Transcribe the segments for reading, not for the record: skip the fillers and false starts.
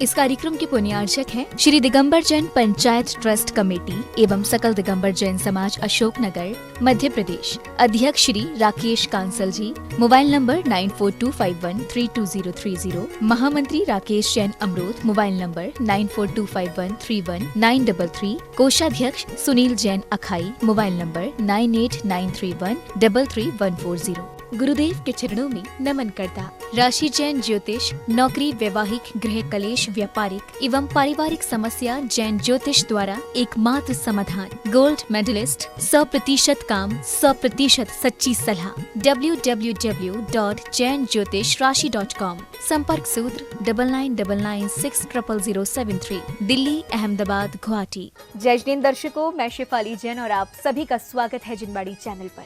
इस कार्यक्रम के पुण्यार्चक हैं श्री दिगंबर जैन पंचायत ट्रस्ट कमेटी एवं सकल दिगंबर जैन समाज अशोकनगर मध्य प्रदेश। अध्यक्ष श्री राकेश कांसल जी। Mobile number 9425132030। महामंत्री राकेश जैन अमरोद। Mobile number 9425131933। कोषाध्यक्ष सुनील जैन अखाई। Mobile number 9893133140। गुरुदेव के चरणों में नमन करता राशि जैन ज्योतिष नौकरी, वैवाहिक, गृह कलेश, व्यापारिक एवं पारिवारिक समस्या जैन ज्योतिष द्वारा एकमात्र समाधान। गोल्ड मेडलिस्ट, 100% काम, 100% सच्ची सलाह। www.jainjyotishrashi.com। संपर्क सूत्र 9999600073। दिल्ली, अहमदाबाद, गुवाहाटी। जय जिन दर्शकों, मैं शेफाली जैन और आप सभी का स्वागत है जिनबाड़ी चैनल पर।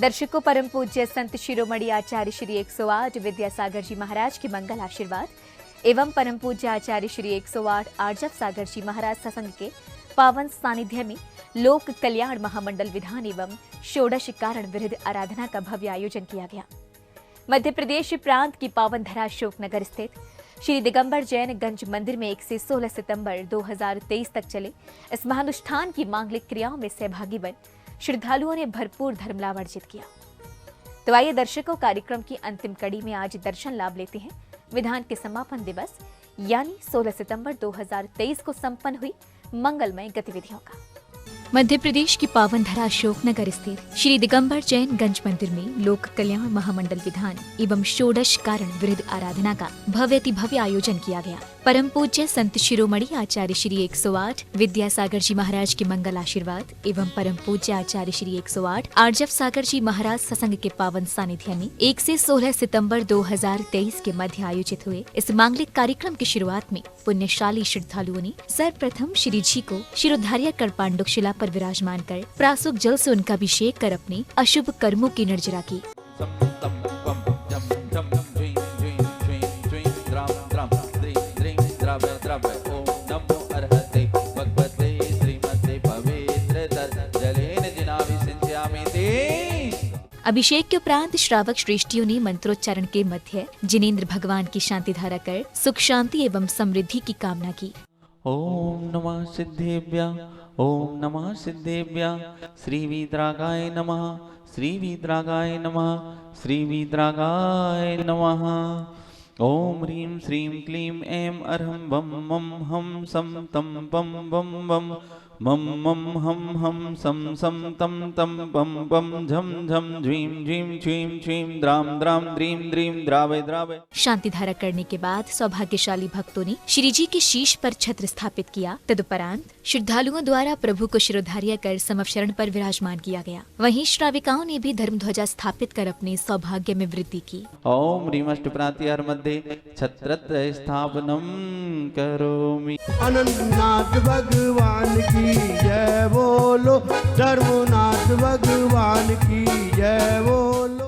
दर्शकों, परम पूज्य संत शिरोमणि आचार्य श्री 108 विद्यासागर जी महाराज के मंगल आशीर्वाद एवं परम पूज्य आचार्य श्री 108 आर्जव सागर जी महाराज सत्संग के पावन सानिध्य में लोक कल्याण महामंडल विधान एवं षोडश कारण विरुद्ध आराधना का भव्य आयोजन किया गया। मध्य प्रदेश प्रांत की पावन धरा अशोकनगर स्थित श्री दिगंबर जैन गंज मंदिर में 1 से 16 सितंबर 2023 तक चले इस महानुष्ठान की मांगलिक क्रियाओं में सहभागी बन श्रद्धालुओं ने भरपूर धर्म लाभ अर्जित किया। तो आइए दर्शकों, कार्यक्रम की अंतिम कड़ी में आज दर्शन लाभ लेते हैं विधान के समापन दिवस यानी 16 सितंबर 2023 को संपन्न हुई मंगलमय गतिविधियों का। मध्य प्रदेश की पावन धरा अशोकनगर स्थित श्री दिगंबर जैन गंज मंदिर में लोक कल्याण महामंडल विधान एवं षोडश कारण विरुद्ध आराधना का भव्य आयोजन किया गया। परम पूज्य संत शिरोमणि आचार्य श्री 108 विद्यासागर जी महाराज के मंगल आशीर्वाद एवं परम पूज्य आचार्य श्री 108 आर्जव सागर जी महाराज सत्संग के पावन सानिध्य में 1 से 16 सितंबर 2023 के मध्य आयोजित हुए इस मांगलिक कार्यक्रम की शुरुआत में पुण्यशाली श्रद्धालुओं ने सर्वप्रथम श्री जी को शिरोधार्य कर पांडुक शिला पर विराजमान कर प्रासुक जल से उनका अभिषेक कर अपने अशुभ कर्मों की निर्जरा की। अभिषेक के उपरांत श्रावक श्रेष्ठियों ने मंत्रोच्चारण के मध्य जिनेंद्र भगवान की शांति धारा कर सुख शांति एवं समृद्धि की कामना की। ओम नमः सिद्धेभ्य, ओम नमः सिद्धेभ्य। श्री वीतरागाय नमः, श्री वीतरागाय नमः, श्री वीतरागाय नमः। ओम ह्रीं श्रीं क्लीं ऐं अरहं बम मम हम सम तम बम बम बम मम मम हम सम सम तम तम बम बम झम झम झीं झीं छीं छीं द्राम द्राम द्रीं द्रीं द्रावे द्रावे। शांति धारा करने के बाद सौभाग्यशाली भक्तों ने श्री जी के शीश पर छत्र स्थापित किया। तदुपरांत श्रद्धालुओं द्वारा प्रभु को शिरोधार्य कर समवशरण पर विराजमान किया गया। वहीं श्राविकाओं ने भी धर्म ध्वजा स्थापित कर अपने सौभाग्य में वृद्धि की। ओम ह्रीमष्ट प्रातिहार मध्ये छत्रत्र स्थापनम करोमि। अनंतनाथ भगवान की जय बोलो, धर्मनाथ भगवान की जय बोलो।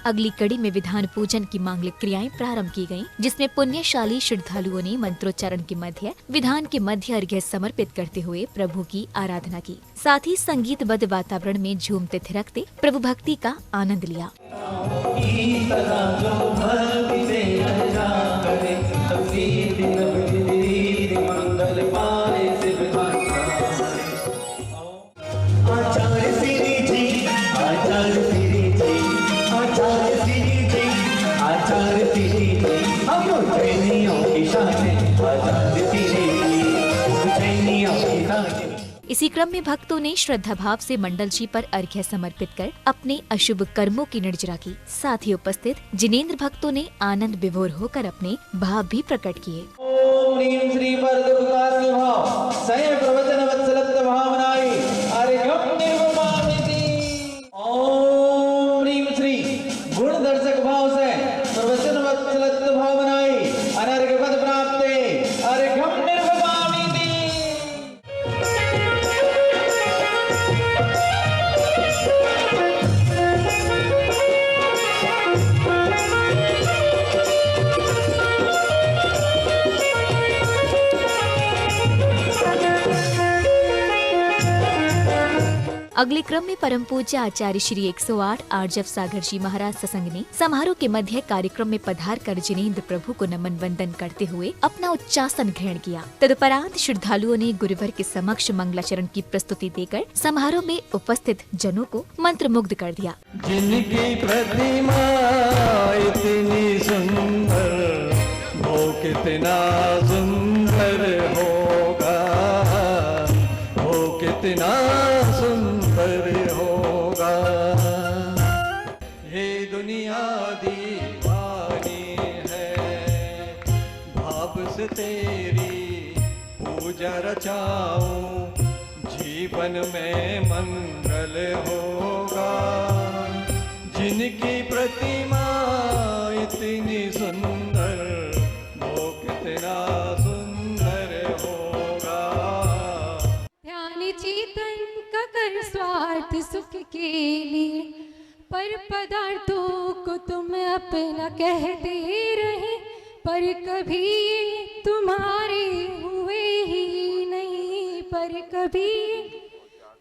अगली कड़ी में विधान पूजन की मांगलिक क्रियाएं प्रारंभ की गयीं, जिसमें पुण्यशाली श्रद्धालुओं ने मंत्रोच्चारण के मध्य विधान के मध्य अर्घ्य समर्पित करते हुए प्रभु की आराधना की। साथ ही संगीतबद्ध वातावरण में झूमते थिरकते प्रभु भक्ति का आनंद लिया। इसी क्रम में भक्तों ने श्रद्धा भाव से मंडल जी पर अर्घ्य समर्पित कर अपने अशुभ कर्मों की निर्जरा की। साथ ही उपस्थित जिनेंद्र भक्तों ने आनंद विभोर होकर अपने भाव भी प्रकट किए। ओम ह्रीं श्री प्रवचन वत्सलत्व भावनाय आर्घ्यं निर्वमामि। ओम ह्रीं श्री गुण दर्शक भाव से प्रवचन वत्सलत्व भावनाय अनर्घ्य पद प्राप्ते आर्घ्यं निर्वमामि। अगले क्रम में परम पूज्य आचार्य श्री 108 आर्जव सागर जी महाराज सत्संग ने समारोह के मध्य कार्यक्रम में पधार कर जिनेन्द्र प्रभु को नमन वंदन करते हुए अपना उच्चासन ग्रहण किया। तदुपरांत श्रद्धालुओं ने गुरुवर के समक्ष मंगलाचरण की प्रस्तुति देकर समारोह में उपस्थित जनों को मंत्रमुग्ध कर दिया। जिनकी प्रतिमा इतनी सुंदर, वो कितना सुंदर होगा, वो कितना सुंदर होगा। ये दुनिया दीवानी है, भाव से तेरी पूजा रचाऊं, जीवन में मंगल होगा। जिनकी प्रतिमा इतनी सुंदर, वो कितना सुंदर होगा। ध्यान चेतन का कर स्वार्थ सुख के लिए, पर पदार्थों को तुम अपना कहते रहे, पर कभी तुम्हारे हुए ही नहीं, पर कभी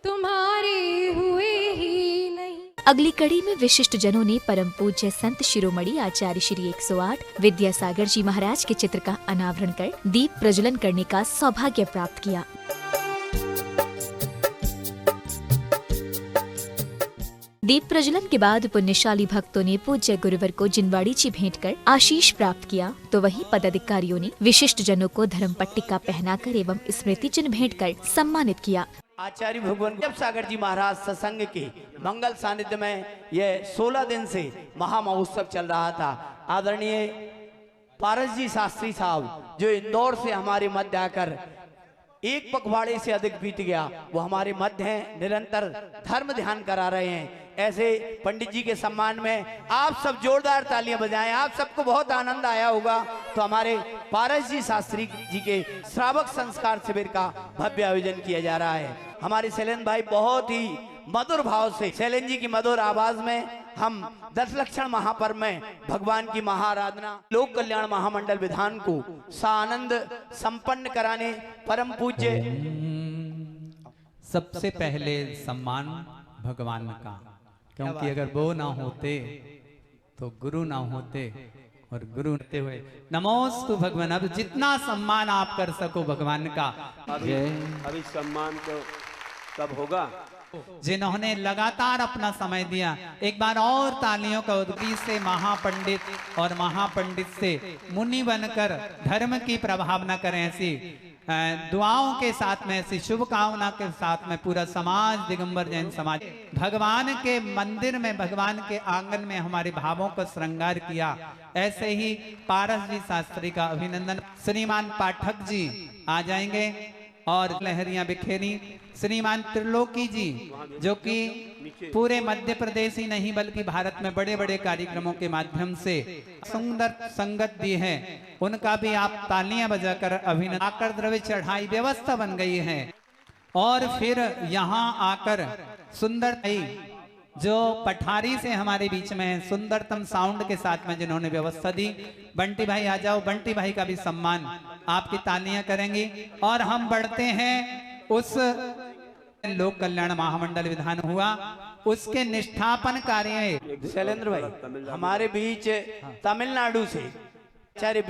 तुम्हारे हुए ही नहीं। अगली कड़ी में विशिष्ट जनों ने परम पूज्य संत शिरोमणि आचार्य श्री 108 विद्यासागर जी महाराज के चित्र का अनावरण कर दीप प्रज्वलन करने का सौभाग्य प्राप्त किया। दीप प्रज्वलन के बाद पुण्यशाली भक्तों ने पूज्य गुरुवर को जिनवाड़ी ची भेंट कर आशीष प्राप्त किया, तो वहीं पदाधिकारियों ने विशिष्ट जनों को धर्म पट्टिका पहनाकर एवं स्मृति चिन्ह भेंट कर सम्मानित किया। आचार्य भगवान जब सागर जी महाराज सत्संग के मंगल सानिध्य में यह 16 दिन से महा महोत्सव चल रहा था। आदरणीय पारस जी शास्त्री साहब जो इंदौर से हमारे मध्य आकर एक पखवाड़े से अधिक बीत गया, वो हमारे मध्य हैं, निरंतर धर्म ध्यान करा रहे हैं। ऐसे पंडित जी के सम्मान में आप सब जोरदार तालियां बजाएं। आप सबको बहुत आनंद आया होगा। तो हमारे पारस जी शास्त्री जी के श्रावक संस्कार शिविर का भव्य आयोजन किया जा रहा है। हमारे शैलेंद्र भाई बहुत ही मधुर भाव से शैलेंद्र जी की मधुर आवाज में हम 10 लक्षण महापर्व में भगवान की महाआराधना लोक कल्याण महामंडल विधान को सानंद संपन्न कराने परम पूज्य सबसे पहले सम्मान भगवान का, क्योंकि अगर वो ना होते तो गुरु ना होते, और गुरु होते हुए नमोस्तु भगवान। अब जितना सम्मान आप कर सको भगवान का। अभी सम्मान तो कब होगा? जिन्होंने लगातार अपना समय दिया, एक बार और तालियों का उद्गी से महापंडित और महापंडित से मुनि बनकर धर्म की प्रभावना करें। ऐसी दुआओं के साथ में, ऐसी शुभकामना के साथ में पूरा समाज, दिगंबर जैन समाज भगवान के मंदिर में, भगवान के आंगन में हमारे भावों का श्रृंगार किया। ऐसे ही पारस जी शास्त्री का अभिनंदन। श्रीमान पाठक जी आ जाएंगे और लहरियां बिखेरी। श्रीमान त्रिलोकी जी जो कि पूरे मध्य प्रदेश ही नहीं बल्कि भारत में बड़े बड़े कार्यक्रमों के माध्यम से सुंदर संगत दी है, उनका भी आप तालियां बजाकर अभिनंदन। आकर द्रव्य चढ़ाई व्यवस्था बन गई है। और फिर यहाँ आकर सुंदर जो पठारी से हमारे बीच में है, सुंदरतम साउंड के साथ में जिन्होंने व्यवस्था दी। बंटी भाई आ जाओ, बंटी भाई का भी सम्मान आपकी तालियां करेंगी। और हम बढ़ते हैं उस लोक कल्याण महामंडल विधान हुआ, उसके निष्ठापन कार्य। शैलेंद्र भाई हमारे बीच तमिलनाडु से आचार्य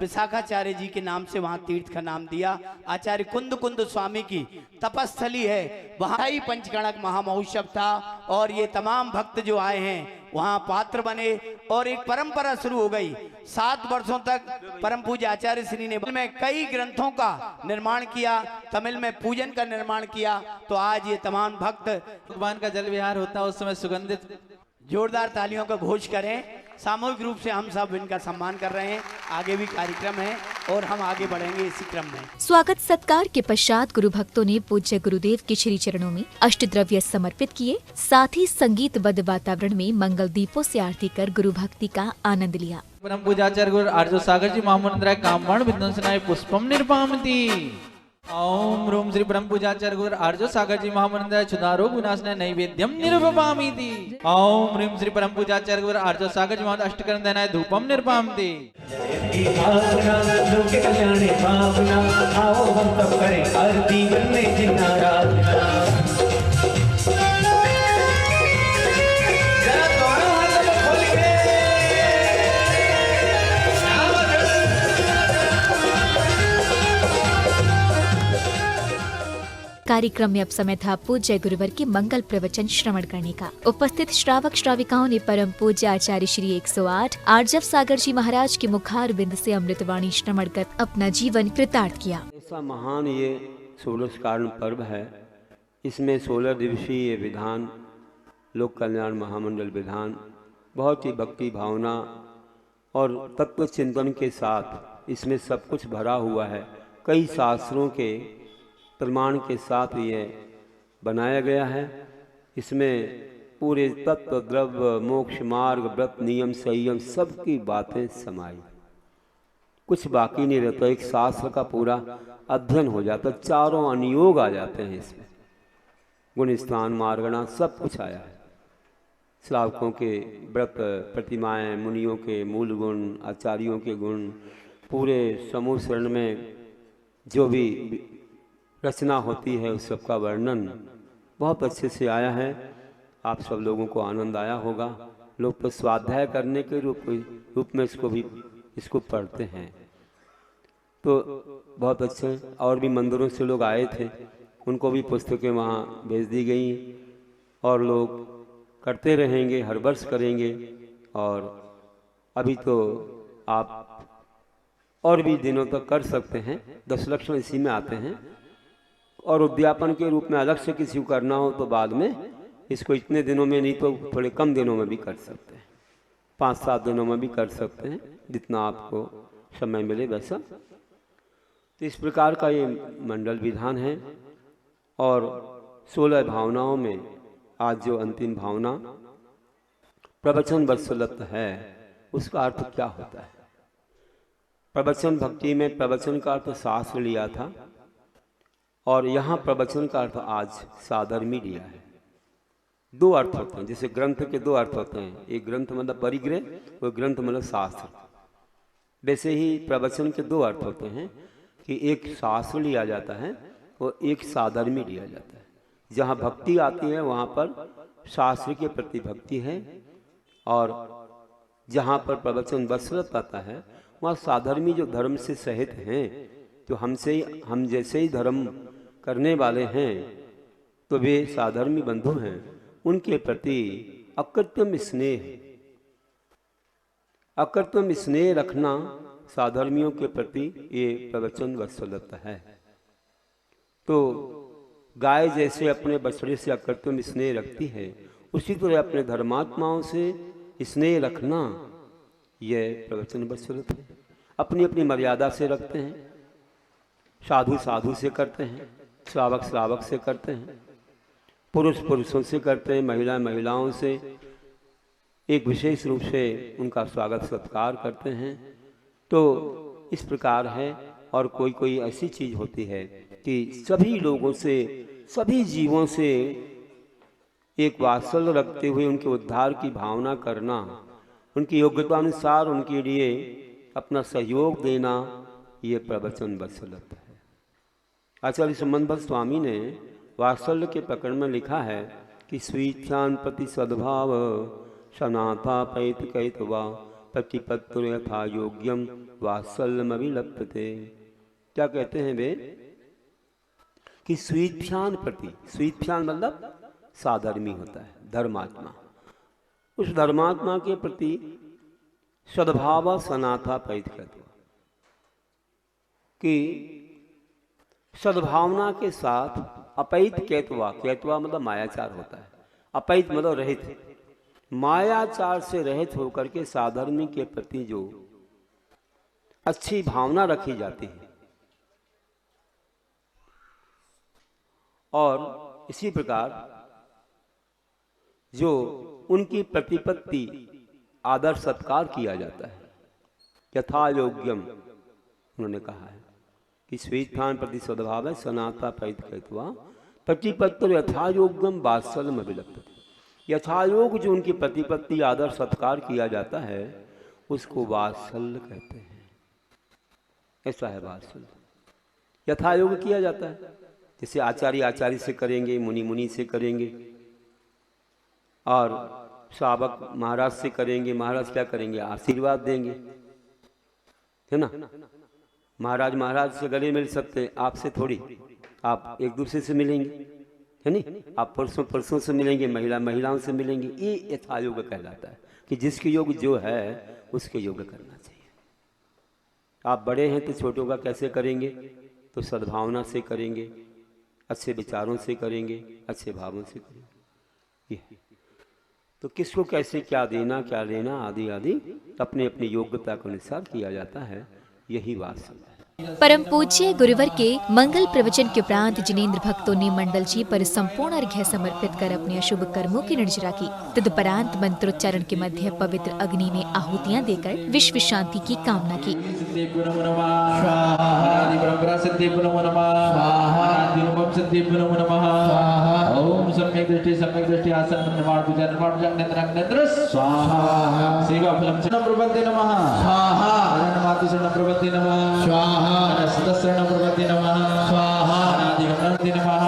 विशाखाचार्य जी के नाम से वहां तीर्थ का नाम दिया। आचार्य कुंद कुंद स्वामी की तपस्थली है, वहां ही पंचगणक महामहोत्सव था और ये तमाम भक्त जो आए हैं वहां पात्र बने और एक परंपरा शुरू हो गई। 7 वर्षों तक परम पूज्य आचार्य श्री ने में कई ग्रंथों का निर्माण किया, तमिल में पूजन का निर्माण किया। तो आज ये तमाम भक्त भगवान का जल विहार होता है, उस समय सुगंधित जोरदार तालियों का घोष करें। सामूहिक रूप से हम सब इनका सम्मान कर रहे हैं। आगे भी कार्यक्रम है और हम आगे बढ़ेंगे इसी क्रम में। स्वागत सत्कार के पश्चात गुरु भक्तों ने पूज्य गुरुदेव के श्री चरणों में अष्टद्रव्य समर्पित किए। साथ ही संगीतबद्ध वातावरण में मंगल दीपों से आरती कर गुरु भक्ति का आनंद लिया। परम पूज्याचार्य गुरु आर्जो सागर जी महामंडलाय कामण विध्वंसनाय पुष्पम निर्पामति। ओम रूम श्री परम पूज्याचार्य गुरु आर्जो सागर जी महामंडलाय क्षुधारोग विनाशनाय नैवेद्यम निर्वपामिति। ओम ह्रीम श्री परम पूज्याचार्य गुरु आर्जो सागर जी महामंडलाय अष्टकरण दयनाय धूपम निर्पामति। आओ हम सब करें आरती बनने जिन्ना कार्यक्रम में अब समय था पूज्य गुरुवर के मंगल प्रवचन श्रवण करने का। उपस्थित श्रावक श्राविकाओं ने परम पूज्य आचार्य श्री 108 आर्जव सागर जी महाराज के मुखार बिंद से अमृतवाणी श्रवण कर अपना जीवन कृतार्थ किया। ऐसा महान ये षोडश कारण पर्व है। इसमें 16 दिवसीय विधान, लोक कल्याण महामंडल विधान, बहुत ही भक्ति भावना और तत्व चिंतन के साथ इसमें सब कुछ भरा हुआ है। कई शास्त्रों के प्रमाण के साथ ये बनाया गया है। इसमें पूरे तत्व, द्रव्य, मोक्ष मार्ग, व्रत, नियम, संयम सबकी बातें समाई, कुछ बाकी नहीं रहता। एक शास्त्र का पूरा अध्ययन हो जाता, चारों अनुयोग आ जाते हैं इसमें। गुण, स्थान, मार्गणा सब कुछ आया है। श्रावकों के व्रत, प्रतिमाएं, मुनियों के मूल गुण, आचार्यों के गुण, पूरे समूह शरण में जो भी रचना होती है उस सब का वर्णन बहुत अच्छे से आया है। आप सब लोगों को आनंद आया होगा। लोग तो स्वाध्याय करने के रूप में इसको पढ़ते हैं, तो बहुत अच्छे। और भी मंदिरों से लोग आए थे, उनको भी पुस्तकें वहाँ भेज दी गई और लोग करते रहेंगे, हर वर्ष करेंगे। और अभी तो आप और भी दिनों तक कर सकते हैं। 10 लक्षण इसी में आते हैं। और उद्यापन के रूप में अलग से किसी को करना हो तो बाद में इसको इतने दिनों में नहीं तो थोड़े कम दिनों में भी कर सकते हैं, 5-7 दिनों में भी कर सकते हैं, जितना आपको समय मिले वैसा। तो इस प्रकार का ये मंडल विधान है। और 16 भावनाओं में आज जो अंतिम भावना प्रवचन वत्सलत है, उसका अर्थ क्या होता है? प्रवचन भक्ति में प्रवचन का अर्थ शास्त्र लिया था और यहाँ प्रवचन का अर्थ आज साधर्मी लिया है। 2 अर्थ होते हैं। जैसे ग्रंथ के 2 अर्थ होते हैं, एक ग्रंथ मतलब परिग्रह और ग्रंथ मतलब शास्त्र। वैसे ही प्रवचन के 2 अर्थ होते हैं कि एक शास्त्र लिया जाता है और एक साधर्मी लिया जाता है। जहाँ भक्ति आती है वहाँ पर शास्त्र के प्रति भक्ति है, और जहाँ पर प्रवचन वत्सलत आता है वहाँ साधर्मी जो धर्म से सहित हैं, तो हम जैसे ही धर्म करने वाले हैं, तो वे साधर्मी बंधु हैं, उनके प्रति अकृत्रिम स्नेह रखना साधर्मियों के प्रति ये प्रवचन वत्सलत है। तो गाय जैसे अपने बछड़े से अकृत्रिम स्नेह रखती है, उसी तरह अपने धर्मात्माओं से स्नेह रखना यह प्रवचन वत्सलत है। अपनी अपनी मर्यादा से रखते हैं। साधु साधु से करते हैं, श्रावक श्रावक से करते हैं, पुरुष पुरुषों से करते हैं, महिला महिलाओं से एक विशेष रूप से उनका स्वागत सत्कार करते हैं। तो इस प्रकार है। और कोई कोई ऐसी चीज़ होती है कि सभी लोगों से, सभी जीवों से एक वात्सल्य रखते हुए उनके उद्धार की भावना करना, उनकी योग्यता अनुसार उनके लिए अपना सहयोग देना, ये प्रवचन वत्सलत है। आचार्य संबंधभट्ट स्वामी ने वात्सल्य के प्रकरण में लिखा है कि स्वीच्छान प्रति सद्भाव सनाथा पैत कैतवा प्रतिपत्तु यथा योग्यम वात्सल्यम अभिलप्यते। क्या कहते हैं वे कि स्वीच्छान प्रति, स्वीच्छान मतलब साधर्मी होता है, धर्मात्मा। उस धर्मात्मा के प्रति सद्भाव सनाथा पैत कैतवा, कि सद्भावना के साथ अपैत कैतवा, कैतवा मतलब मायाचार होता है, अपैत मतलब रहित, मायाचार से रहित होकर के साधर्मी के प्रति जो अच्छी भावना रखी जाती है, और इसी प्रकार जो उनकी प्रतिपत्ति आदर सत्कार किया जाता है, यथा योग्यम उन्होंने कहा है कि स्वीच्छान प्रति सद्भाव है सनाता पैत कैतवा प्रतिपत्ति यथा योग्यम वात्सल्यम अभिलप्यते। यथायोग जो उनकी प्रतिपत्ति आदर सत्कार किया जाता है उसको वात्सल्य कहते हैं। ऐसा है वात्सल्य, यथायोग किया जाता है। जैसे आचार्य आचार्य से करेंगे, मुनि मुनि से करेंगे, और श्रावक महाराज से करेंगे। महाराज क्या करेंगे? आशीर्वाद देंगे, है ना। महाराज महाराज से गले मिल सकते, आपसे थोड़ी। आप एक दूसरे से मिलेंगे, है नहीं? आप परसों से मिलेंगे, महिलाओं से मिलेंगे। ये यथायोग कहलाता है कि जिसके योग जो है उसके योग करना चाहिए। आप बड़े हैं तो छोटों का कैसे करेंगे? तो सद्भावना से करेंगे, अच्छे विचारों से करेंगे, अच्छे भावों से करेंगे। ये तो किसको कैसे क्या देना क्या लेना आदि आदि अपने अपनी योग्यता के अनुसार किया जाता है। यही बात समझ। परम पूज्य गुरुवर के मंगल प्रवचन के उपरांत जिनेंद्र भक्तों ने मंडल जी पर संपूर्ण अर्घ्य समर्पित कर अपने अशुभ कर्मों की निर्जरा की। तदुपरांत मंत्रोच्चारण के मध्य पवित्र अग्नि में आहुतियां देकर विश्व शांति की कामना की। ओम सम्यक दृष्टि आसन निर्माण पूजा निर्माण नेत्र नेत्र स्वाहा सेवा फलम च प्रपद्ये नमः स्वाहा अरण्यमाति शरण प्रपद्ये नमः स्वाहा सदस्रण प्रपद्ये नमः स्वाहा अनादिगमनति नमः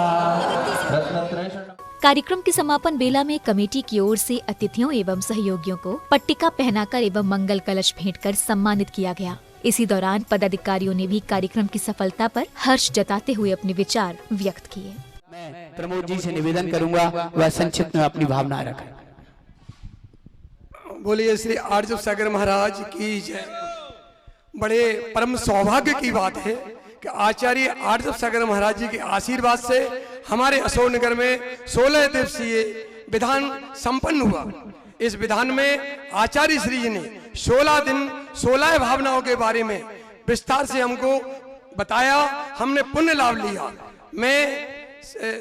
रत्नत्रय शरण। कार्यक्रम के समापन बेला में कमेटी की ओर से अतिथियों एवं सहयोगियों को पट्टिका पहनाकर एवं मंगल कलश भेंट कर सम्मानित किया गया। इसी दौरान पदाधिकारियों ने भी कार्यक्रम की सफलता पर हर्ष जताते हुए अपने विचार व्यक्त किए। मैं प्रमोद जी से निवेदन करूंगा वह संक्षिप्त में अपनी भावना रखें। बोलिए श्री आर्जव सागर महाराज की जय। बड़े परम सौभाग्य की बात है कि आचार्य आर्जव सागर महाराज जी के आशीर्वाद से हमारे अशोकनगर में 16 दिवसीय विधान संपन्न हुआ। इस विधान में आचार्य श्री जी ने 16 दिन 16 भावनाओं के बारे में विस्तार से हमको बताया। हमने पुण्य लाभ लिया। मैं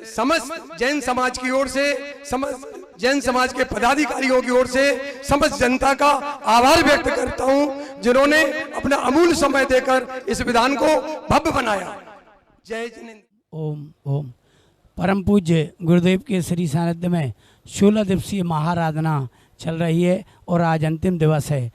समस्त जैन समाज की ओर से, समस्त जैन समाज के पदाधिकारियों की ओर से समस्त जनता का आभार व्यक्त करता हूं जिन्होंने अपना अमूल्य समय देकर इस विधान को भव्य बनाया। जय जिनेंद्र। ओम ओम। परम पूज्य गुरुदेव के श्री सानिध्य में 16 दिवसीय महाआराधना चल रही है और आज अंतिम दिवस है।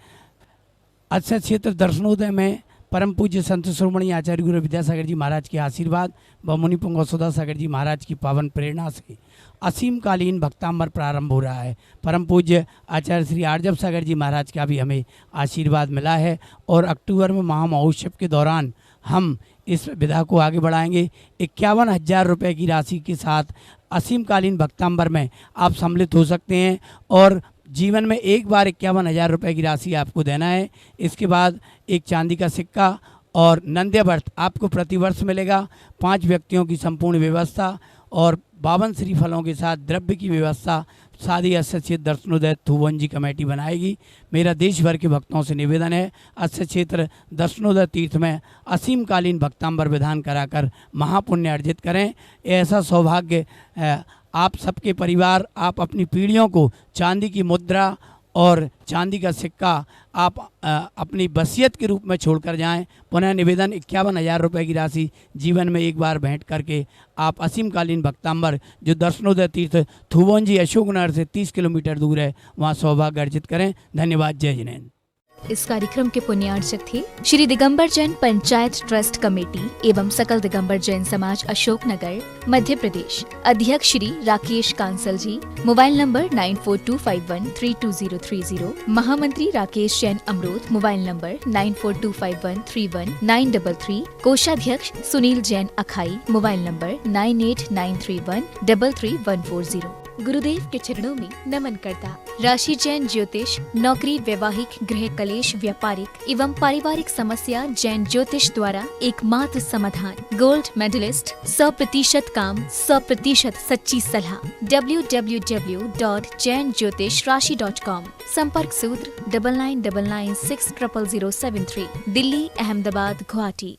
अक्षय क्षेत्र दर्शनोदय में परम पूज्य संत शिरोमणि आचार्य गुरु विद्यासागर जी महाराज के आशीर्वाद व मुनि पुंगव सुधा सागर जी महाराज की पावन प्रेरणा से असीम कालीन भक्तांबर प्रारंभ हो रहा है। परम पूज्य आचार्य श्री आर्जव सागर जी महाराज का भी हमें आशीर्वाद मिला है और अक्टूबर में महामहोत्सव के दौरान हम इस विधा को आगे बढ़ाएंगे। 51,000 रुपये की राशि के साथ असीम कालीन भक्तांबर में आप सम्मिलित हो सकते हैं और जीवन में एक बार 51,000 रुपये की राशि आपको देना है। इसके बाद एक चांदी का सिक्का और नंद्य व्रत आपको प्रतिवर्ष मिलेगा। 5 व्यक्तियों की संपूर्ण व्यवस्था और 52 श्रीफलों के साथ द्रव्य की व्यवस्था शादी अक्षय क्षेत्र दर्शनोदय थुवन जी कमेटी बनाएगी। मेरा देश भर के भक्तों से निवेदन है अक्षय क्षेत्र दर्शनोदय तीर्थ में असीम कालीन भक्तांबर विधान कराकर महापुण्य अर्जित करें। ऐसा सौभाग्य आप सबके परिवार, आप अपनी पीढ़ियों को चांदी की मुद्रा और चांदी का सिक्का आप अपनी वसीयत के रूप में छोड़कर जाएं। पुनः निवेदन 51,000 रुपये की राशि जीवन में एक बार भेंट करके आप असीम कालीन भक्तांबर जो दर्शनोदय तीर्थ थुवोंजी अशोकनगर से 30 किलोमीटर दूर है वहाँ सौभाग्य अर्जित करें। धन्यवाद। जय जिनेंद्र। इस कार्यक्रम के पुण्यार्चक थे श्री दिगंबर जैन पंचायत ट्रस्ट कमेटी एवं सकल दिगंबर जैन समाज अशोकनगर मध्य प्रदेश। अध्यक्ष श्री राकेश कांसल जी। Mobile number 9425132030। महामंत्री राकेश जैन अमरोद। Mobile number 9425131933। कोषाध्यक्ष सुनील जैन अखाई। Mobile number 9893133140। गुरुदेव के चरणों में नमन करता राशि जैन ज्योतिष। नौकरी, वैवाहिक, गृह कलेश, व्यापारिक एवं पारिवारिक समस्या जैन ज्योतिष द्वारा एकमात्र समाधान। गोल्ड मेडलिस्ट, 100% काम, 100% सच्ची सलाह। www.jainjyotishrashi.com। संपर्क सूत्र 9999600073। दिल्ली, अहमदाबाद, गुवाहाटी।